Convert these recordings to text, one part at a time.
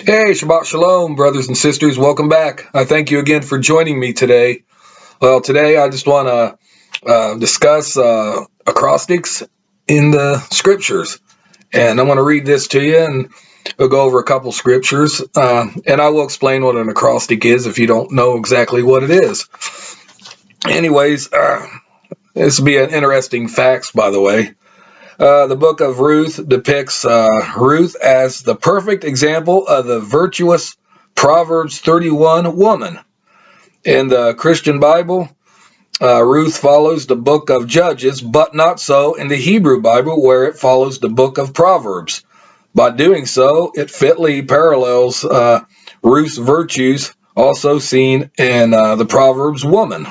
Hey, Shabbat Shalom, brothers and sisters. Welcome back. I thank you again for joining me today. Well, today I just want to discuss acrostics in the scriptures. And I want to read this to you, and we'll go over a couple scriptures. And I will explain what an acrostic is if you don't know exactly what it is. Anyways, this will be an interesting facts, by the way. The book of Ruth depicts Ruth as the perfect example of the virtuous Proverbs 31 woman. In the Christian Bible, Ruth follows the book of Judges, but not so in the Hebrew Bible, where it follows the book of Proverbs. By doing so, it fitly parallels Ruth's virtues, also seen in the Proverbs woman.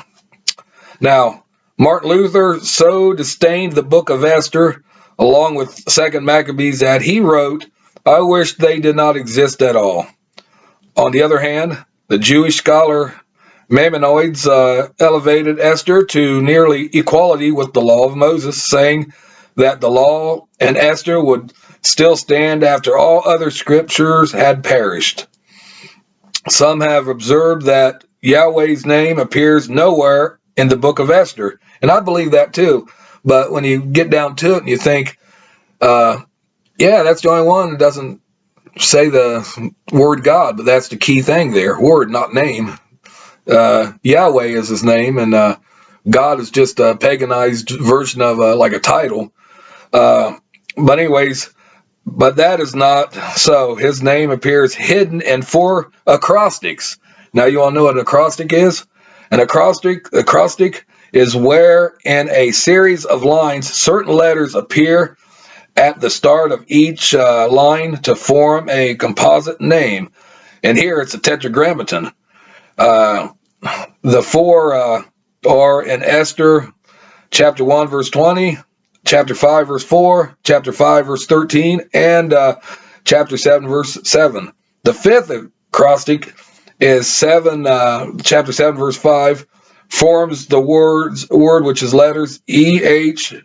Now, Martin Luther so disdained the book of Esther, along with 2nd Maccabees, that he wrote, "I wish they did not exist at all." On the other hand, the Jewish scholar Maimonides elevated Esther to nearly equality with the law of Moses, saying that the law and Esther would still stand after all other scriptures had perished. Some have observed that Yahweh's name appears nowhere in the book of Esther, and I believe that too. But when you get down to it and you think, yeah, that's the only one that doesn't say the word God, but that's the key thing there. Word, not name. Yahweh is his name, and God is just a paganized version of like a title. But anyways, but that is not so. His name appears hidden in 4 acrostics. Now you all know what an acrostic is? An acrostic is where in a series of lines certain letters appear at the start of each line to form a composite name. And here it's a tetragrammaton. The 4 are in Esther chapter 1 verse 20, chapter 5 verse 4, chapter 5 verse 13, and chapter 7 verse 7. The 5th acrostic is chapter 7 verse 5, forms the word which is letters EHYH,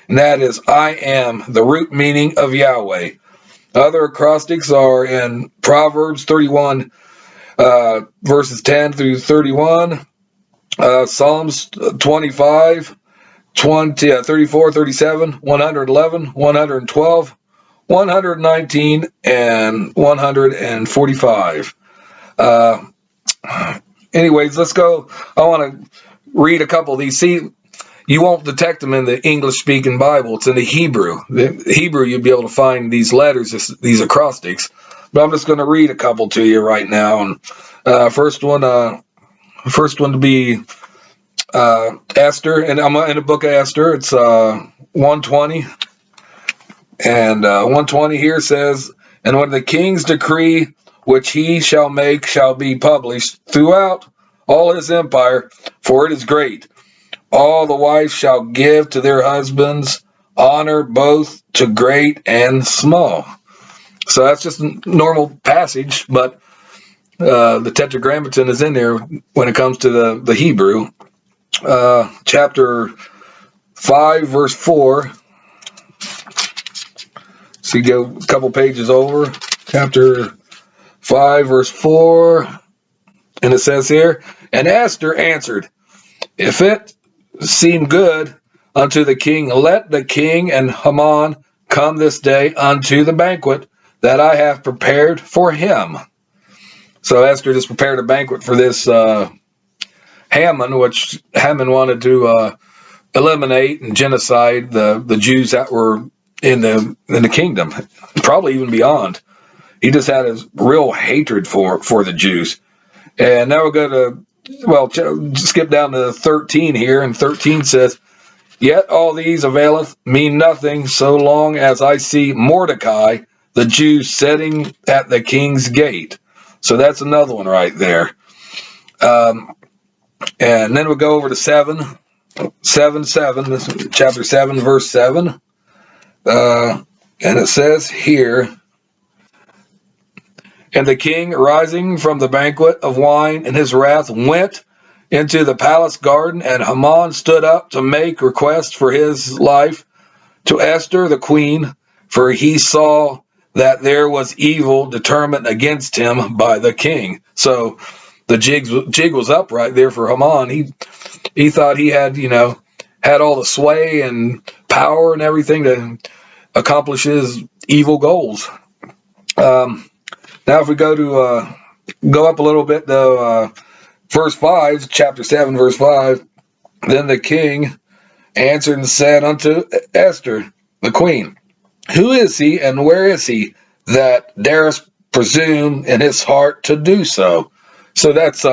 and that is I am, the root meaning of Yahweh. Other acrostics are in Proverbs 31 verses 10 through 31, Psalms 25, 34, 37, 111, 112, 119, and 145. Anyways, let's go. I want to read a couple of these. See, you won't detect them in the English-speaking Bible. It's in the Hebrew. The Hebrew, you'll be able to find these letters, these acrostics. But I'm just going to read a couple to you right now. And first one to be Esther, and I'm in the book of Esther. It's 120, and 120 here says, "And when the king's decree which he shall make shall be published throughout all his empire, for it is great, all the wives shall give to their husbands honor both to great and small." So that's just a normal passage, but the tetragrammaton is in there when it comes to the Hebrew. Chapter 5, verse 4. So you go a couple pages over. Chapter 5, verse 4. And it says here, "And Esther answered, If it seem good unto the king, let the king and Haman come this day unto the banquet that I have prepared for him." So Esther just prepared a banquet for this Haman, which Haman wanted to eliminate and genocide the Jews that were in the kingdom, probably even beyond. He just had a real hatred for the Jews. And now we'll go to, skip down to 13 here, and 13 says, "Yet all these availeth me nothing, so long as I see Mordecai, the Jew, sitting at the king's gate." So that's another one right there. And then we'll go over to 7, chapter 7, verse 7. And it says here, "And the king, rising from the banquet of wine in his wrath, went into the palace garden, and Haman stood up to make request for his life to Esther the queen, for he saw that there was evil determined against him by the king. So the jig was up right there for Haman. He thought he had, had all the sway and power and everything to accomplish his evil goals. Now, if we go up a little bit, though, verse 5, chapter 7, verse 5, then the king answered and said unto Esther, the queen, who is he and where is he that darest presume in his heart to do so? So that's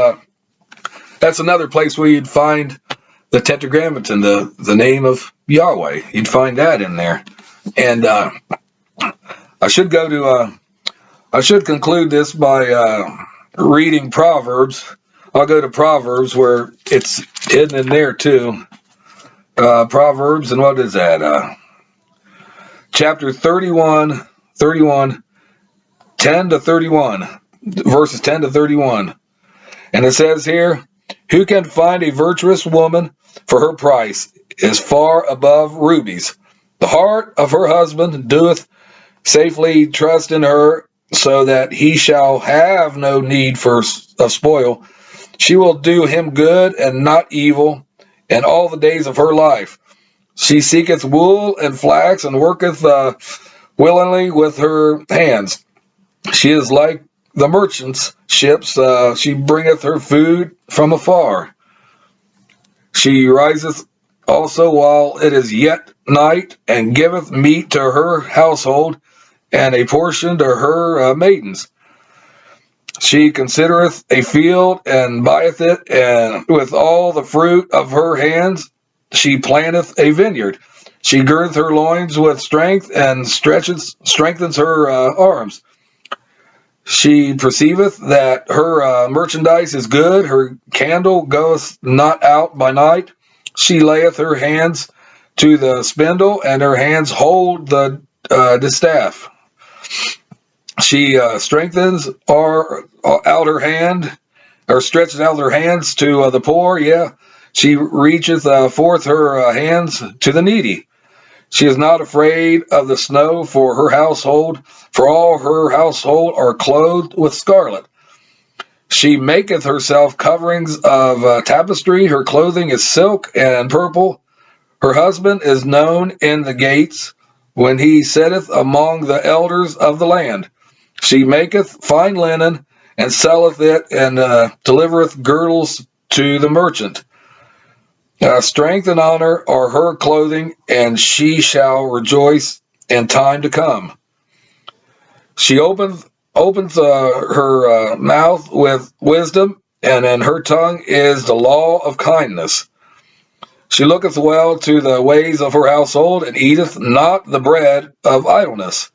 another place where you'd find the tetragrammaton, the name of Yahweh. You'd find that in there. And I should conclude this by reading Proverbs. I'll go to Proverbs where it's hidden in there too. Proverbs, and what is that? Chapter 31, 10 to 31, verses 10 to 31. And it says here, who can find a virtuous woman, for her price is far above rubies. The heart of her husband doeth safely trust in her, so that he shall have no need of spoil. She will do him good and not evil in all the days of her life. She seeketh wool and flax, and worketh willingly with her hands. She is like the merchant's ships. She bringeth her food from afar. She riseth also while it is yet night, and giveth meat to her household, and a portion to her maidens. She considereth a field, and buyeth it, and with all the fruit of her hands she planteth a vineyard. She girdeth her loins with strength, and strengthens her arms. She perceiveth that her merchandise is good, her candle goeth not out by night. She layeth her hands to the spindle, and her hands hold the distaff. She strengthens out her hand, or stretches out her hands to the poor. Yeah, she reacheth forth her hands to the needy. She is not afraid of the snow for her household, for all her household are clothed with scarlet. She maketh herself coverings of tapestry. Her clothing is silk and purple. Her husband is known in the gates, when he sitteth among the elders of the land. She maketh fine linen, and selleth it, and delivereth girdles to the merchant. Strength and honor are her clothing, and she shall rejoice in time to come. She opens her mouth with wisdom, and in her tongue is the law of kindness. She looketh well to the ways of her household, and eateth not the bread of idleness.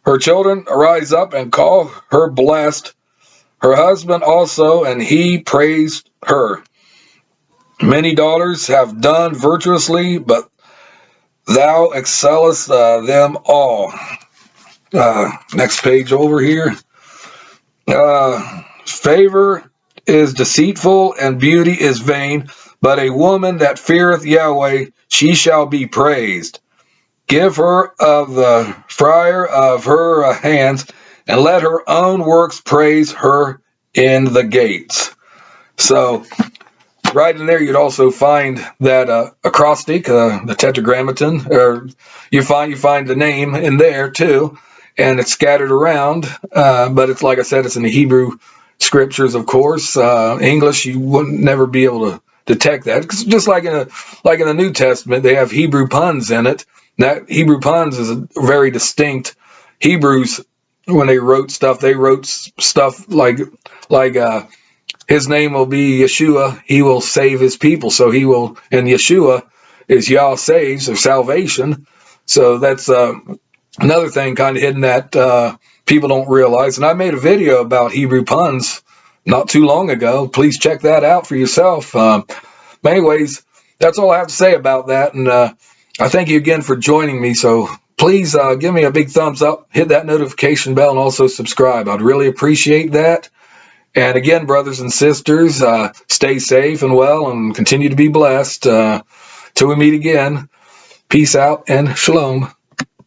Her children arise up and call her blessed, her husband also, and he praised her. Many daughters have done virtuously, but thou excellest them all. Next page over here. Favor is deceitful, and beauty is vain, but a woman that feareth Yahweh, she shall be praised. Give her of the fire of her hands, and let her own works praise her in the gates. So, right in there, you'd also find that acrostic, the tetragrammaton, or you find the name in there too, and it's scattered around. But it's, like I said, it's in the Hebrew scriptures, of course. English, you wouldn't never be able to detect that, because just like in the New Testament, they have Hebrew puns in it. That Hebrew puns is a very distinct. Hebrews, when they wrote stuff like his name will be Yeshua. He will save his people. So he will, and Yeshua is Yah saves, or salvation. So that's another thing kind of hidden that people don't realize. And I made a video about Hebrew puns not too long ago. Please check that out for yourself. But anyways, that's all I have to say about that. And I thank you again for joining me. So please give me a big thumbs up, hit that notification bell, and also subscribe. I'd really appreciate that. And again, brothers and sisters, stay safe and well, and continue to be blessed. Till we meet again, peace out and shalom.